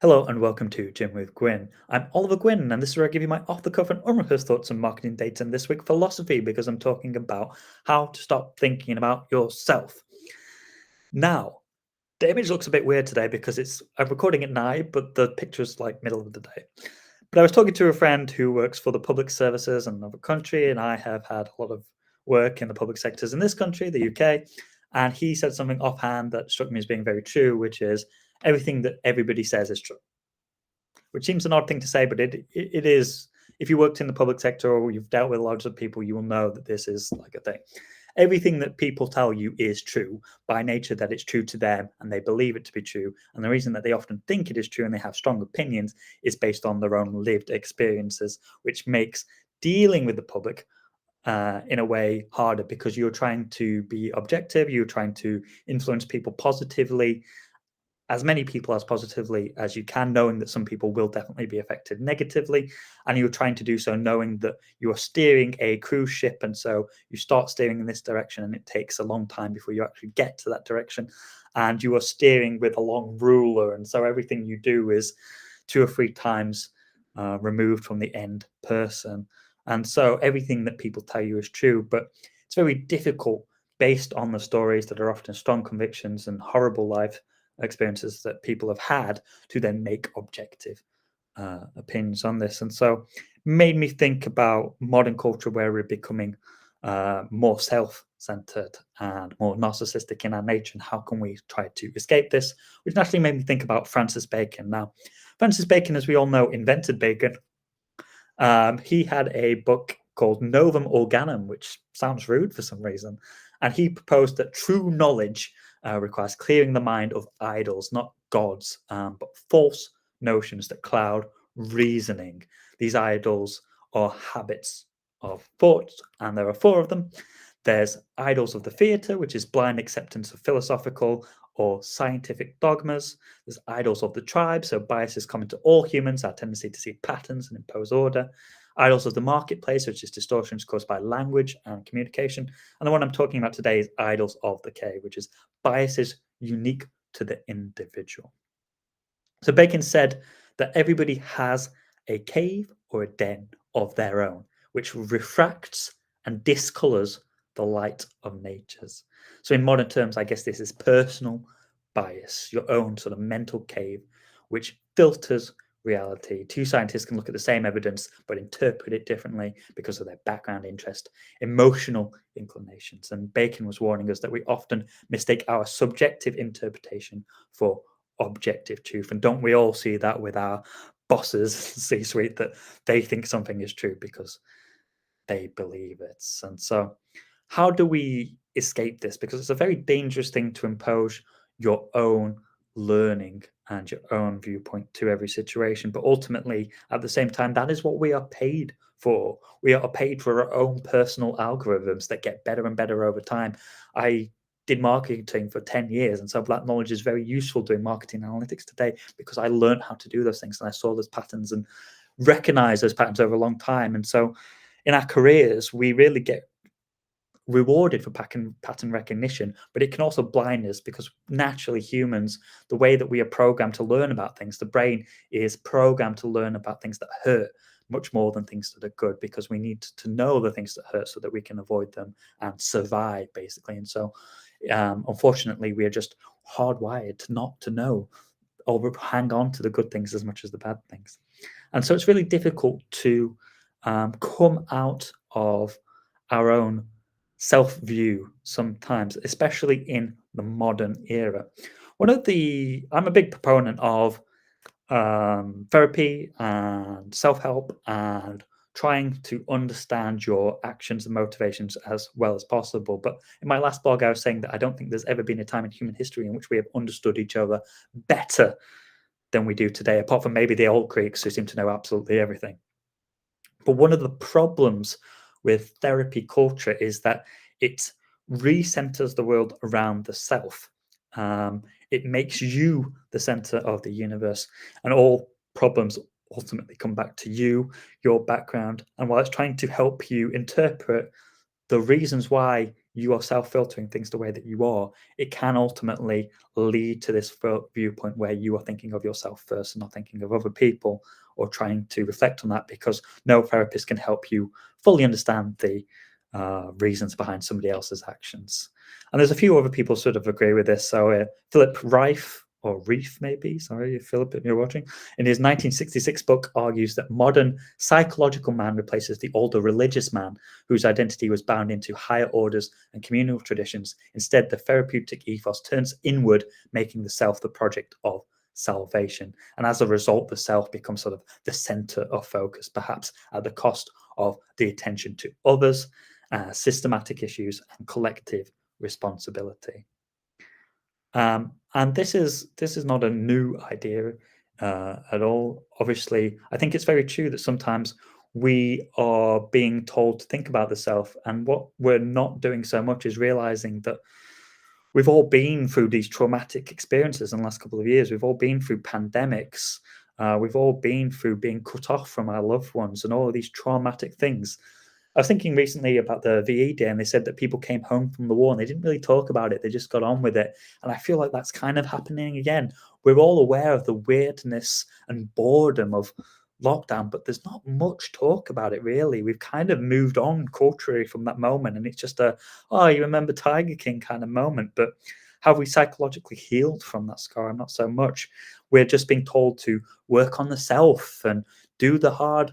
Hello and welcome to Gym with Gwynne. I'm Oliver Gwynne, and this is where I give you my off-the-cuff and unrehearsed thoughts on marketing data, and this week philosophy, because I'm talking about how to stop thinking about yourself. Now, the image looks a bit weird today because I'm recording at night, but the picture's like middle of the day. But I was talking to a friend who works for the public services in another country, and I have had a lot of work in the public sectors in this country, the UK, and he said something offhand that struck me as being very true, which is everything that everybody says is true, which seems an odd thing to say, but it is. If you worked in the public sector or you've dealt with lots of people, you will know that this is like a thing. Everything that people tell you is true by nature, that it's true to them and they believe it to be true. And the reason that they often think it is true and they have strong opinions is based on their own lived experiences, which makes dealing with the public in a way harder because you're trying to be objective, you're trying to influence people positively, as many people as positively as you can, knowing that some people will definitely be affected negatively. And you're trying to do so knowing that you are steering a cruise ship. And so you start steering in this direction and it takes a long time before you actually get to that direction. And you are steering with a long ruler. And so everything you do is 2 or 3 times removed from the end person. And so everything that people tell you is true, but it's very difficult based on the stories that are often strong convictions and horrible life experiences that people have had to then make objective opinions on this. And so made me think about modern culture where we're becoming more self-centered and more narcissistic in our nature, and how can we try to escape this, which naturally made me think about Francis Bacon. Now, Francis Bacon, as we all know, invented bacon. He had a book called Novum Organum, which sounds rude for some reason. And he proposed that true knowledge requires clearing the mind of idols, not gods, but false notions that cloud reasoning. These idols are habits of thought, and there are four of them. There's idols of the theatre, which is blind acceptance of philosophical or scientific dogmas. There's idols of the tribe, so biases common to all humans, our tendency to see patterns and impose order. Idols of the marketplace, which is distortions caused by language and communication. And the one I'm talking about today is idols of the cave, which is biases unique to the individual. So Bacon said that everybody has a cave or a den of their own, which refracts and discolors the light of nature's. So in modern terms, I guess this is personal bias, your own sort of mental cave, which filters reality. Two scientists can look at the same evidence but interpret it differently because of their background interest, emotional inclinations. And Bacon was warning us that we often mistake our subjective interpretation for objective truth. And don't we all see that with our bosses, C-suite, that they think something is true because they believe it? And so how do we escape this? Because it's a very dangerous thing to impose your own learning and your own viewpoint to every situation. But ultimately, at the same time, that is what we are paid for. We are paid for our own personal algorithms that get better and better over time. I did marketing for 10 years. And so that knowledge is very useful doing marketing analytics today because I learned how to do those things and I saw those patterns and recognized those patterns over a long time. And so in our careers, we really get rewarded for pattern recognition, but it can also blind us because naturally humans, the way that we are programmed to learn about things, the brain is programmed to learn about things that hurt much more than things that are good, because we need to know the things that hurt so that we can avoid them and survive, basically. And so unfortunately, we are just hardwired to not to know or hang on to the good things as much as the bad things. And so it's really difficult to come out of our own self view sometimes, especially in the modern era. I'm a big proponent of therapy and self help and trying to understand your actions and motivations as well as possible. But in my last blog, I was saying that I don't think there's ever been a time in human history in which we have understood each other better than we do today, apart from maybe the old Greeks who seem to know absolutely everything. But one of the problems with therapy culture is that it recenters the world around the self. It makes you the center of the universe, and all problems ultimately come back to you, your background. And while it's trying to help you interpret the reasons why you are self-filtering things the way that you are, it can ultimately lead to this viewpoint where you are thinking of yourself first and not thinking of other people, or trying to reflect on that, because no therapist can help you fully understand the reasons behind somebody else's actions. And there's a few other people sort of agree with this. So Philip Reif, or Reef maybe, sorry, Philip, if you're watching, in his 1966 book argues that modern psychological man replaces the older religious man whose identity was bound into higher orders and communal traditions. Instead, the therapeutic ethos turns inward, making the self the project of salvation. And as a result, the self becomes sort of the center of focus, perhaps at the cost of the attention to others, systematic issues, and collective responsibility. And this is not a new idea at all. Obviously, I think it's very true that sometimes we are being told to think about the self, and what we're not doing so much is realizing that we've all been through these traumatic experiences in the last couple of years. We've all been through pandemics. We've all been through being cut off from our loved ones and all of these traumatic things. I was thinking recently about the VE Day, and they said that people came home from the war and they didn't really talk about it. They just got on with it. And I feel like that's kind of happening again. We're all aware of the weirdness and boredom of lockdown, but there's not much talk about it, really. We've kind of moved on culturally from that moment. And it's just a, oh, you remember Tiger King kind of moment. But have we psychologically healed from that scar? Not so much. We're just being told to work on the self and do the hard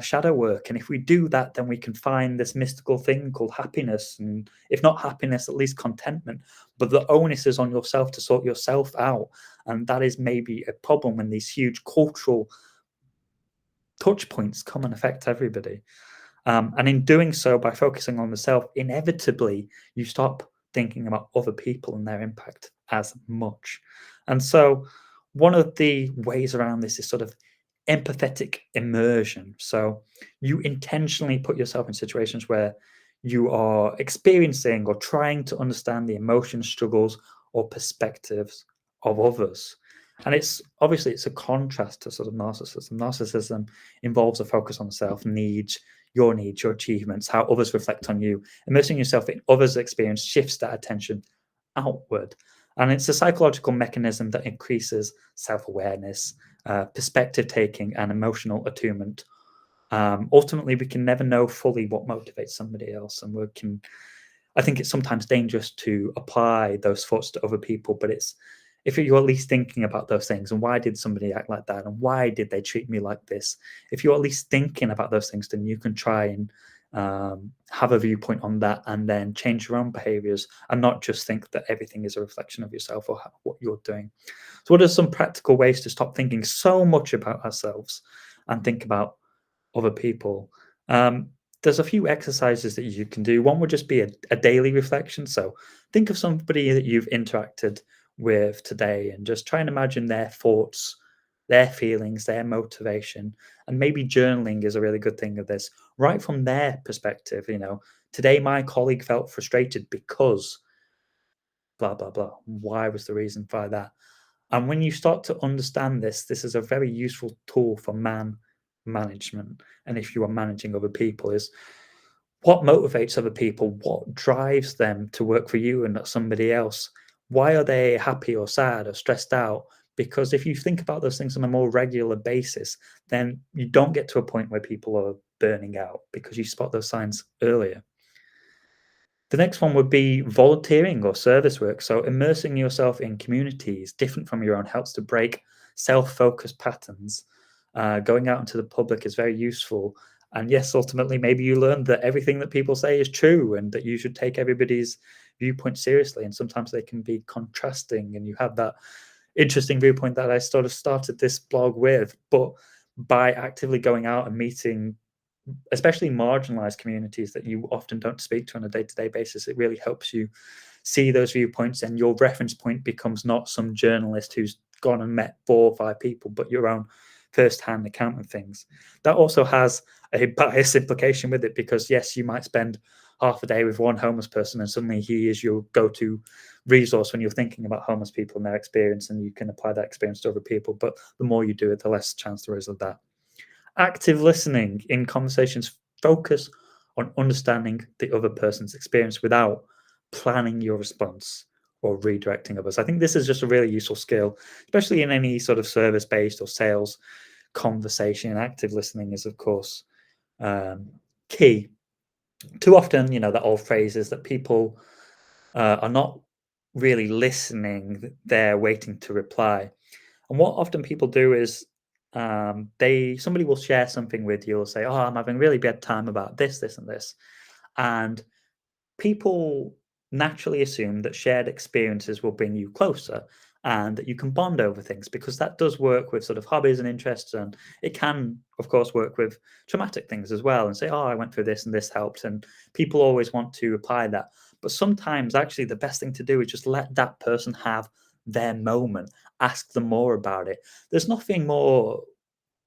shadow work. And if we do that, then we can find this mystical thing called happiness. And if not happiness, at least contentment. But the onus is on yourself to sort yourself out. And that is maybe a problem when these huge cultural touch points come and affect everybody. And in doing so, by focusing on the self, inevitably you stop thinking about other people and their impact as much. And so, one of the ways around this is sort of empathetic immersion. So, you intentionally put yourself in situations where you are experiencing or trying to understand the emotions, struggles, or perspectives of others. And it's obviously it's a contrast to sort of narcissism. Narcissism involves a focus on the self, needs, your achievements, how others reflect on you. Immersing yourself in others' experience shifts that attention outward. And it's a psychological mechanism that increases self awareness, perspective taking, and emotional attunement. Ultimately, we can never know fully what motivates somebody else. And I think it's sometimes dangerous to apply those thoughts to other people, but it's if you're at least thinking about those things, and why did somebody act like that, and why did they treat me like this? If you're at least thinking about those things, then you can try and have a viewpoint on that, and then change your own behaviors, and not just think that everything is a reflection of yourself or what you're doing. So, what are some practical ways to stop thinking so much about ourselves and think about other people? There's a few exercises that you can do. One would just be a daily reflection. So think of somebody that you've interacted with today and just try and imagine their thoughts, their feelings, their motivation. And maybe journaling is a really good thing of this. Right from their perspective, today my colleague felt frustrated because blah, blah, blah. Why was the reason for that? And when you start to understand this, this is a very useful tool for management. And if you are managing other people, is what motivates other people? What drives them to work for you and not somebody else? Why are they happy or sad or stressed out? Because if you think about those things on a more regular basis, then you don't get to a point where people are burning out because you spot those signs earlier. The next one would be volunteering or service work. So, immersing yourself in communities different from your own helps to break self focused patterns. Going out into the public is very useful. And yes, ultimately, maybe you learn that everything that people say is true and that you should take everybody's viewpoint seriously. And sometimes they can be contrasting, and you have that interesting viewpoint that I sort of started this blog with. But by actively going out and meeting especially marginalized communities that you often don't speak to on a day-to-day basis, it really helps you see those viewpoints, and your reference point becomes not some journalist who's gone and met 4 or 5 people, but your own first-hand account of things. That also has a bias implication with it, because yes, you might spend half a day with one homeless person and suddenly he is your go-to resource when you're thinking about homeless people and their experience, and you can apply that experience to other people. But the more you do it, the less chance there is of that. Active listening in conversations focus on understanding the other person's experience without planning your response or redirecting others. I think this is just a really useful skill, especially in any sort of service-based or sales conversation. Active listening is, of course, um, key. Too often, that old phrase is that people are not really listening; they're waiting to reply. And what often people do is somebody will share something with you or say, "Oh, I'm having a really bad time about this, this, and this," and people naturally assume that shared experiences will bring you closer and that you can bond over things because that does work with sort of hobbies and interests, and it can of course work with traumatic things as well and say, oh, I went through this and this helped, and people always want to apply that. But sometimes actually the best thing to do is just let that person have their moment, ask them more about it. There's nothing more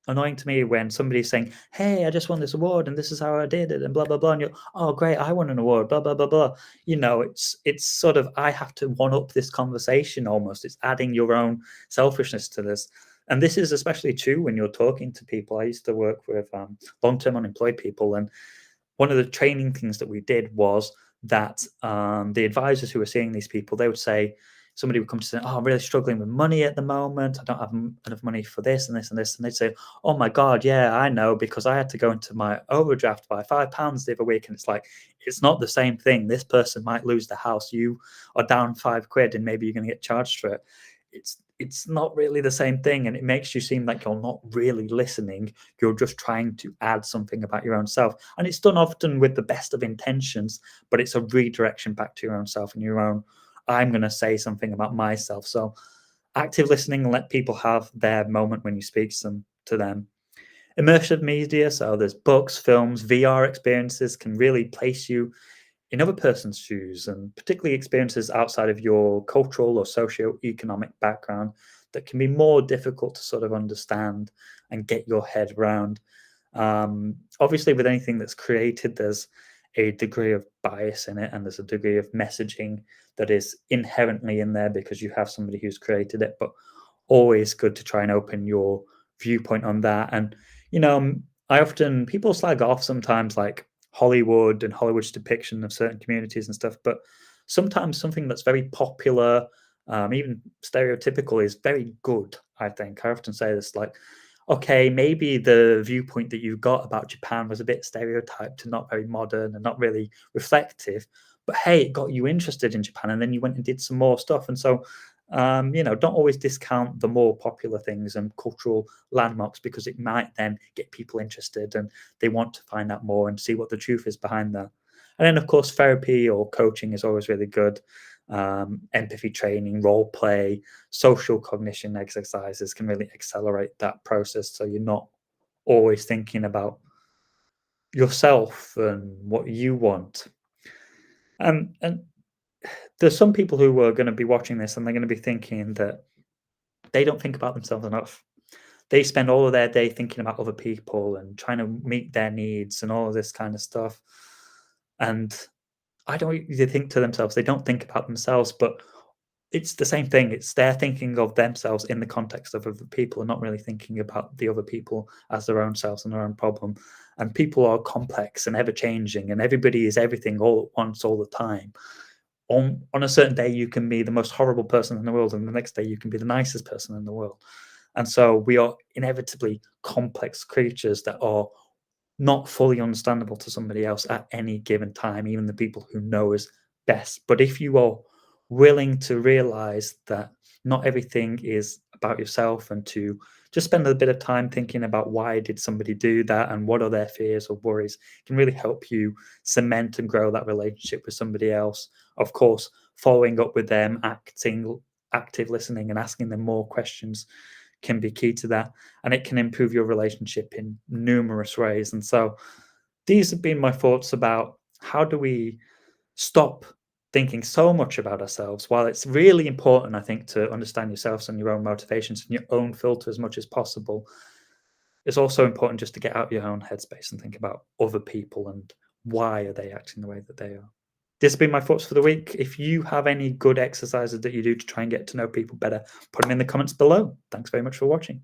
annoying to me when somebody's saying, "Hey, I just won this award and this is how I did it," and blah blah blah, and you're, "Oh, great, I won an award," blah blah blah blah. It's sort of I have to one up this conversation almost. It's adding your own selfishness to this, and this is especially true when you're talking to people. I used to work with long-term unemployed people, and one of the training things that we did was that the advisors who were seeing these people, they would say, somebody would come to say, "Oh, I'm really struggling with money at the moment. I don't have enough money for this and this and this." And they'd say, "Oh my God, yeah, I know, because I had to go into my overdraft by £5 the other week." And it's like, it's not the same thing. This person might lose the house. You are down £5 and maybe you're going to get charged for it. It's not really the same thing. And it makes you seem like you're not really listening. You're just trying to add something about your own self. And it's done often with the best of intentions, but it's a redirection back to your own self and your own, I'm going to say something about myself. So active listening, and let people have their moment when you speak to them. Immersive media, so there's books, films, VR experiences can really place you in other person's shoes, and particularly experiences outside of your cultural or socio-economic background that can be more difficult to sort of understand and get your head around. Obviously, with anything that's created, there's a degree of bias in it, and there's a degree of messaging that is inherently in there because you have somebody who's created it. But always good to try and open your viewpoint on that. And I often people slag off sometimes like Hollywood and Hollywood's depiction of certain communities and stuff, but sometimes something that's very popular, even stereotypical, is very good. I think I often say this, like, okay, maybe the viewpoint that you got about Japan was a bit stereotyped and not very modern and not really reflective, but hey, it got you interested in Japan, and then you went and did some more stuff. And so don't always discount the more popular things and cultural landmarks, because it might then get people interested and they want to find out more and see what the truth is behind that. And then, of course, therapy or coaching is always really good. Empathy training, role play, social cognition exercises can really accelerate that process. So you're not always thinking about yourself and what you want. And there's some people who are going to be watching this and they're going to be thinking that they don't think about themselves enough. They spend all of their day thinking about other people and trying to meet their needs and all of this kind of stuff. And I don't they think to themselves, they don't think about themselves, but it's the same thing. It's they're thinking of themselves in the context of other people and not really thinking about the other people as their own selves and their own problem. And people are complex and ever changing, and everybody is everything all at once, all the time. On a certain day, you can be the most horrible person in the world, and the next day you can be the nicest person in the world. And so we are inevitably complex creatures that are not fully understandable to somebody else at any given time, even the people who know us best. But if you are willing to realize that not everything is about yourself, and to just spend a bit of time thinking about why did somebody do that and what are their fears or worries, can really help you cement and grow that relationship with somebody else. Of course, following up with them, active listening and asking them more questions can be key to that, and it can improve your relationship in numerous ways. And so these have been my thoughts about how do we stop thinking so much about ourselves. While it's really important, I think, to understand yourselves and your own motivations and your own filter as much as possible, it's also important just to get out your own headspace and think about other people and why are they acting the way that they are. This has been my thoughts for the week. If you have any good exercises that you do to try and get to know people better, put them in the comments below. Thanks very much for watching.